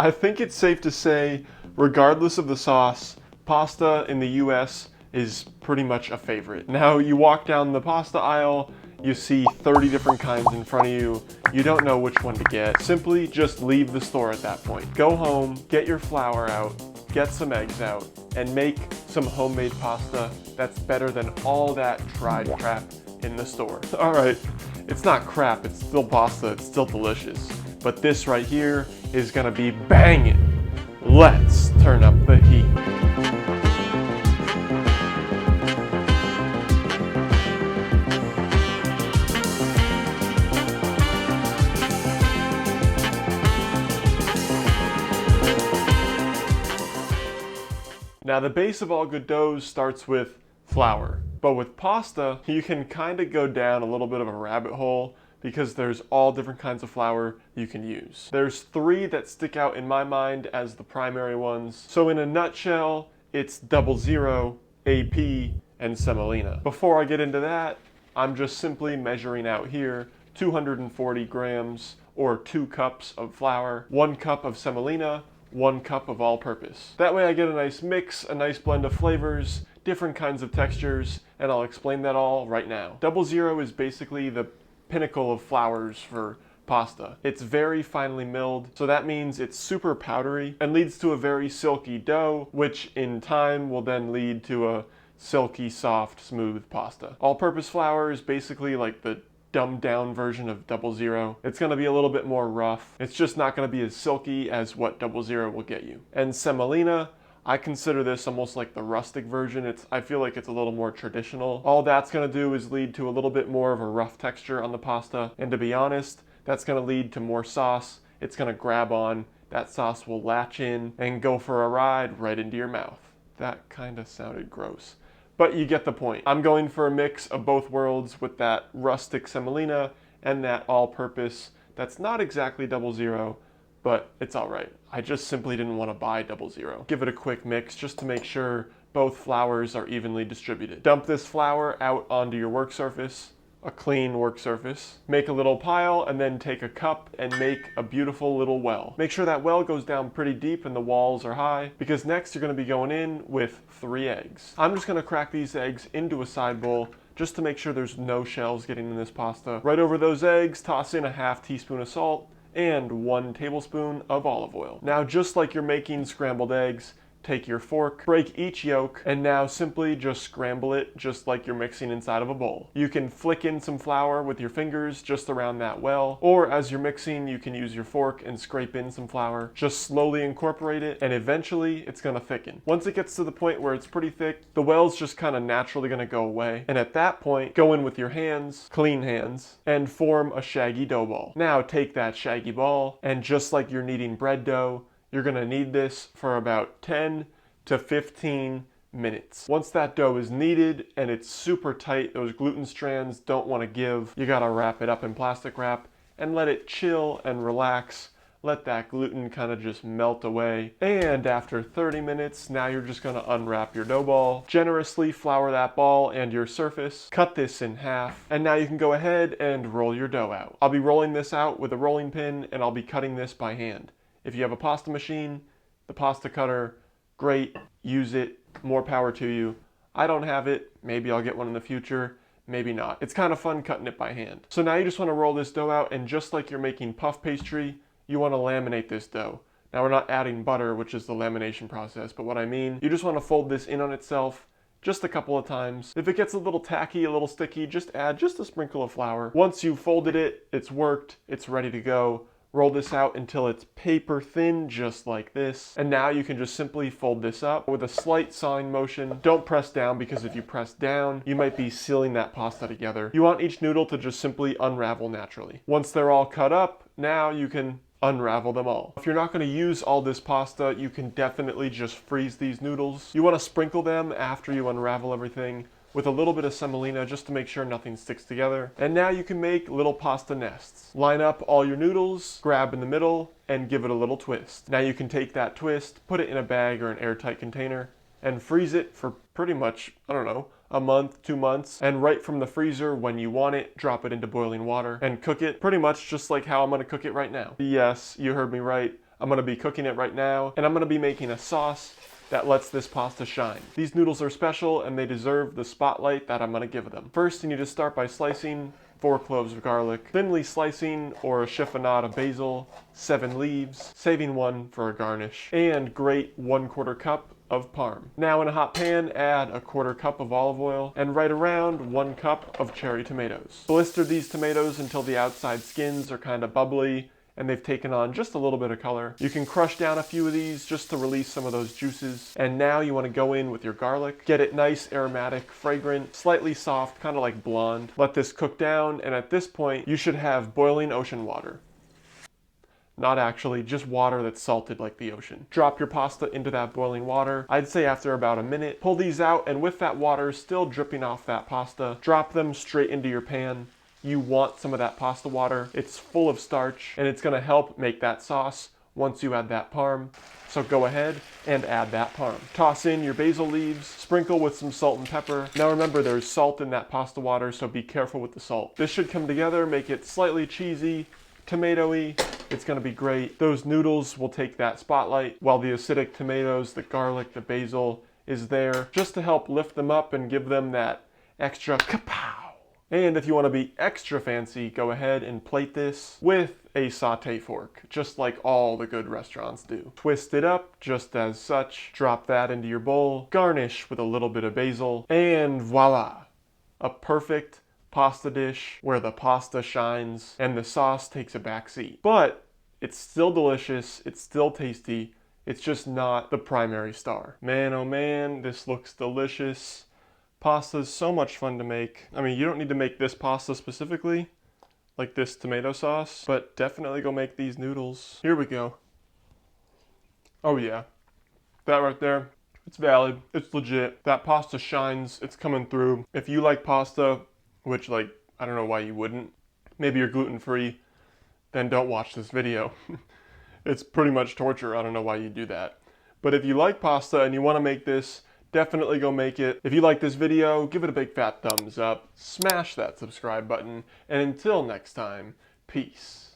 I think it's safe to say, regardless of the sauce, pasta in the US is pretty much a favorite. Now, you walk down the pasta aisle, you see 30 different kinds in front of you, you don't know which one to get. Simply just leave the store at that point. Go home, get your flour out, get some eggs out, and make some homemade pasta that's better than all that dried crap in the store. All right, it's not crap, it's still pasta, it's still delicious. But this right here is gonna be banging. Let's turn up the heat. Now, the base of all good doughs starts with flour, but with pasta, you can kind of go down a little bit of a rabbit hole because there's all different kinds of flour you can use. There's 3 that stick out in my mind as the primary ones. So in a nutshell, it's 00, AP, and semolina. Before I get into that, I'm just simply measuring out here 240 grams or 2 cups of flour, 1 cup of semolina, 1 cup of all-purpose. That way I get a nice mix, a nice blend of flavors, different kinds of textures, and I'll explain that all right now. 00 is basically the pinnacle of flours for pasta. It's very finely milled, so that means it's super powdery and leads to a very silky dough, which in time will then lead to a silky, soft, smooth pasta. All-purpose flour is basically like the dumbed down version of 00. It's gonna be a little bit more rough. It's just not gonna be as silky as what 00 will get you. And semolina, I consider this almost like the rustic version. I feel like it's a little more traditional. All that's gonna do is lead to a little bit more of a rough texture on the pasta. And to be honest, that's gonna lead to more sauce. It's gonna grab on, that sauce will latch in and go for a ride right into your mouth. That kind of sounded gross. But you get the point. I'm going for a mix of both worlds with that rustic semolina and that all-purpose that's not exactly 00, but it's all right. I just simply didn't want to buy 00. Give it a quick mix just to make sure both flours are evenly distributed. Dump this flour out onto your work surface, a clean work surface. Make a little pile and then take a cup and make a beautiful little well. Make sure that well goes down pretty deep and the walls are high, because next you're going to be going in with 3 eggs. I'm just going to crack these eggs into a side bowl just to make sure there's no shells getting in this pasta. Right over those eggs, toss in a ½ teaspoon of salt and 1 tablespoon of olive oil. Now, just like you're making scrambled eggs, take your fork, break each yolk, and now simply just scramble it just like you're mixing inside of a bowl. You can flick in some flour with your fingers just around that well, or as you're mixing, you can use your fork and scrape in some flour. Just slowly incorporate it, and eventually it's gonna thicken. Once it gets to the point where it's pretty thick, the well's just kind of naturally gonna go away. And at that point, go in with your hands, clean hands, and form a shaggy dough ball. Now take that shaggy ball, and just like you're kneading bread dough, you're gonna knead this for about 10 to 15 minutes. Once that dough is kneaded and it's super tight, those gluten strands don't wanna give, you gotta wrap it up in plastic wrap and let it chill and relax. Let that gluten kind of just melt away. And after 30 minutes, now you're just gonna unwrap your dough ball, generously flour that ball and your surface, cut this in half, and now you can go ahead and roll your dough out. I'll be rolling this out with a rolling pin and I'll be cutting this by hand. If you have a pasta machine, the pasta cutter, great, use it, more power to you. I don't have it, maybe I'll get one in the future, maybe not. It's kind of fun cutting it by hand. So now you just want to roll this dough out, and just like you're making puff pastry, you want to laminate this dough. Now, we're not adding butter, which is the lamination process, but what I mean, you just want to fold this in on itself just a couple of times. If it gets a little tacky, a little sticky, just add just a sprinkle of flour. Once you've folded it, it's worked, it's ready to go. Roll this out until it's paper thin, just like this. And now you can just simply fold this up with a slight sawing motion. Don't press down, because if you press down, you might be sealing that pasta together. You want each noodle to just simply unravel naturally. Once they're all cut up, now you can unravel them all. If you're not going to use all this pasta, you can definitely just freeze these noodles. You want to sprinkle them after you unravel everything with a little bit of semolina just to make sure nothing sticks together. And now you can make little pasta nests. Line up all your noodles, grab in the middle, and give it a little twist. Now you can take that twist, put it in a bag or an airtight container, and freeze it for pretty much, I don't know, a month, 2 months, and right from the freezer, when you want it, drop it into boiling water and cook it pretty much just like how I'm gonna cook it right now. Yes, you heard me right. I'm gonna be cooking it right now, and I'm gonna be making a sauce that lets this pasta shine. These noodles are special and they deserve the spotlight that I'm gonna give them. First, you need to start by slicing 4 cloves of garlic, thinly slicing or a chiffonade of basil, 7 leaves, saving 1 for a garnish, and grate 1/4 cup of parm. Now in a hot pan, add a 1/4 cup of olive oil and right around 1 cup of cherry tomatoes. Blister these tomatoes until the outside skins are kind of bubbly and they've taken on just a little bit of color. You can crush down a few of these just to release some of those juices. And now you want to go in with your garlic. Get it nice, aromatic, fragrant, slightly soft, kind of like blonde. Let this cook down, and at this point, you should have boiling ocean water. Not actually, just water that's salted like the ocean. Drop your pasta into that boiling water. I'd say after about a minute, pull these out, and with that water still dripping off that pasta, drop them straight into your pan. You want some of that pasta water. It's full of starch, and it's gonna help make that sauce once you add that parm. So go ahead and add that parm. Toss in your basil leaves, sprinkle with some salt and pepper. Now remember, there's salt in that pasta water, so be careful with the salt. This should come together, make it slightly cheesy, tomatoey. It's gonna be great. Those noodles will take that spotlight, while the acidic tomatoes, the garlic, the basil is there just to help lift them up and give them that extra kapow. And if you want to be extra fancy, go ahead and plate this with a sauté fork, just like all the good restaurants do. Twist it up just as such, drop that into your bowl, garnish with a little bit of basil, and voila! A perfect pasta dish where the pasta shines and the sauce takes a back seat. But it's still delicious, it's still tasty, it's just not the primary star. Man, oh man, this looks delicious. Pasta is so much fun to make. I mean, you don't need to make this pasta specifically, like this tomato sauce, but definitely go make these noodles. Here we go. Oh yeah, that right there, it's valid, it's legit. That pasta shines, it's coming through. If you like pasta, which like, I don't know why you wouldn't, maybe you're gluten-free, then don't watch this video. It's pretty much torture, I don't know why you do that. But if you like pasta and you want to make this, definitely go make it. If you like this video, give it a big fat thumbs up, smash that subscribe button, and until next time, peace.